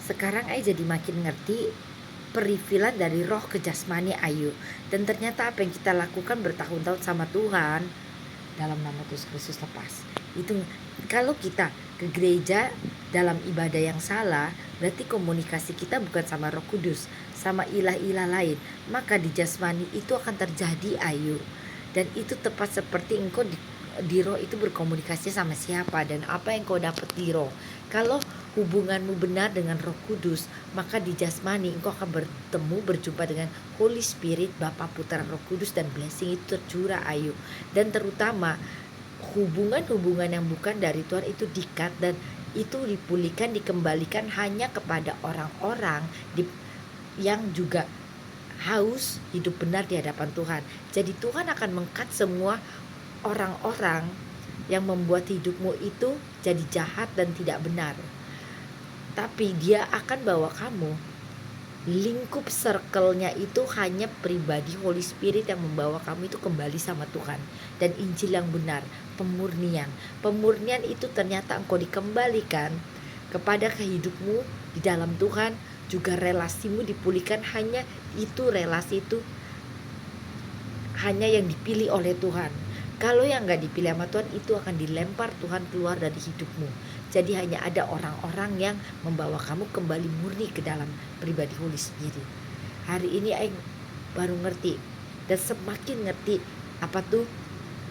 Sekarang Ayu jadi makin ngerti perifilan dari roh ke jasmani Ayu. Dan ternyata apa yang kita lakukan bertahun-tahun sama Tuhan dalam nama Yesus Kristus lepas. Itu kalau kita ke gereja dalam ibadah yang salah, berarti komunikasi kita bukan sama Roh Kudus, sama ilah-ilah lain. Maka di jasmani itu akan terjadi Ayu. Dan itu tepat seperti engkau di roh itu berkomunikasi sama siapa dan apa yang kau dapat di roh. Kalau hubunganmu benar dengan Roh Kudus, maka di jasmani engkau akan berjumpa dengan Holy Spirit, Bapa, Putra, Roh Kudus, dan blessing itu tercurah Ayu. Dan terutama hubungan-hubungan yang bukan dari Tuhan itu dikat dan itu dipulihkan, dikembalikan hanya kepada orang-orang yang juga haus hidup benar di hadapan Tuhan. Jadi Tuhan akan mengkat semua orang-orang yang membuat hidupmu itu jadi jahat dan tidak benar. Tapi dia akan bawa kamu, lingkup circle-nya itu hanya pribadi Holy Spirit yang membawa kamu itu kembali sama Tuhan. Dan Injil yang benar, pemurnian. Pemurnian itu ternyata engkau dikembalikan kepada hidupmu di dalam Tuhan. Juga relasimu dipulihkan, hanya itu relasi itu hanya yang dipilih oleh Tuhan. Kalau yang gak dipilih sama Tuhan, itu akan dilempar Tuhan keluar dari hidupmu. Jadi hanya ada orang-orang yang membawa kamu kembali murni ke dalam pribadi Holy Spirit. Hari ini Aing baru ngerti dan semakin ngerti apa tuh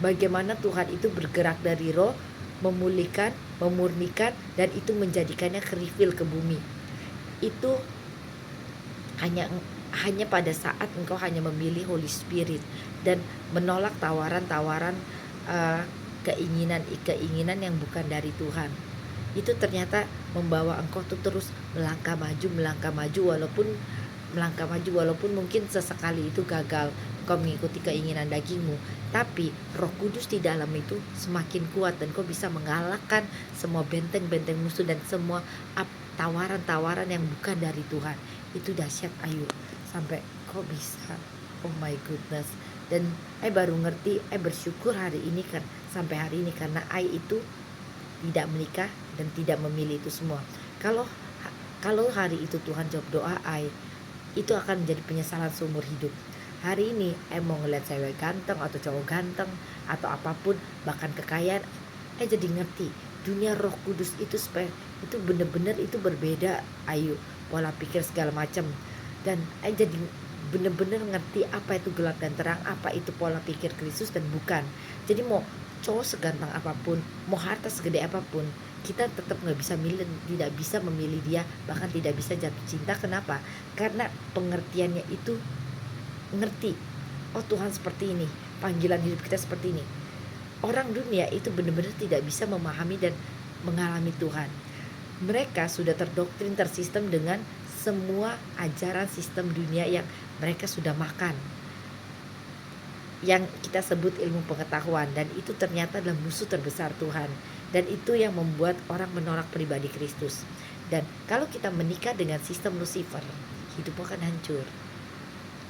bagaimana Tuhan itu bergerak dari roh, memulihkan, memurnikan, dan itu menjadikannya reveal ke bumi. Itu hanya pada saat engkau hanya memilih Holy Spirit dan menolak tawaran-tawaran keinginan yang bukan dari Tuhan. Itu ternyata membawa engkau tuh terus melangkah maju walaupun mungkin sesekali itu gagal kau mengikuti keinginan dagingmu, tapi Roh Kudus di dalam itu semakin kuat dan kau bisa mengalahkan semua benteng-benteng musuh dan semua tawaran-tawaran yang bukan dari Tuhan. Itu dahsyat Ayu, sampai kau bisa, oh my goodness. Dan baru ngerti, bersyukur hari ini kan, sampai hari ini, karena itu tidak menikah dan tidak memilih itu semua. Kalau hari itu Tuhan jawab doa itu akan menjadi penyesalan seumur hidup. Hari ini mau ngeliat cewek ganteng atau cowok ganteng atau apapun, bahkan kekayaan, jadi ngerti dunia Roh Kudus itu itu bener-bener itu berbeda Ayu, pola pikir segala macam. Dan jadi bener-bener ngerti apa itu gelap dan terang, apa itu pola pikir Kristus dan bukan. Jadi mau cowok seganteng apapun, mau harta segede apapun, kita tetap tidak bisa memilih dia, bahkan tidak bisa jatuh cinta. Kenapa? Karena pengertiannya itu ngerti, oh Tuhan seperti ini, panggilan hidup kita seperti ini. Orang dunia itu benar-benar tidak bisa memahami dan mengalami Tuhan. Mereka sudah terdoktrin, tersistem dengan semua ajaran sistem dunia yang mereka sudah makan, yang kita sebut ilmu pengetahuan, dan itu ternyata adalah musuh terbesar Tuhan. Dan itu yang membuat orang menolak pribadi Kristus. Dan kalau kita menikah dengan sistem Lucifer, hidupmu akan hancur.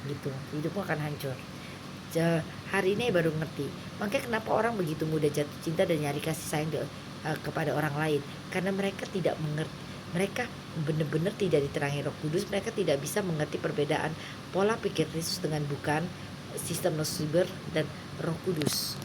Gitu, hidupmu akan hancur. Hari ini baru ngerti. Makanya kenapa orang begitu mudah jatuh cinta dan nyari kasih sayang kepada orang lain, karena mereka tidak mengerti. Mereka benar-benar tidak diterangi Roh Kudus. Mereka tidak bisa mengerti perbedaan pola pikir Kristus dengan bukan sistem Lucifer dan Roh Kudus.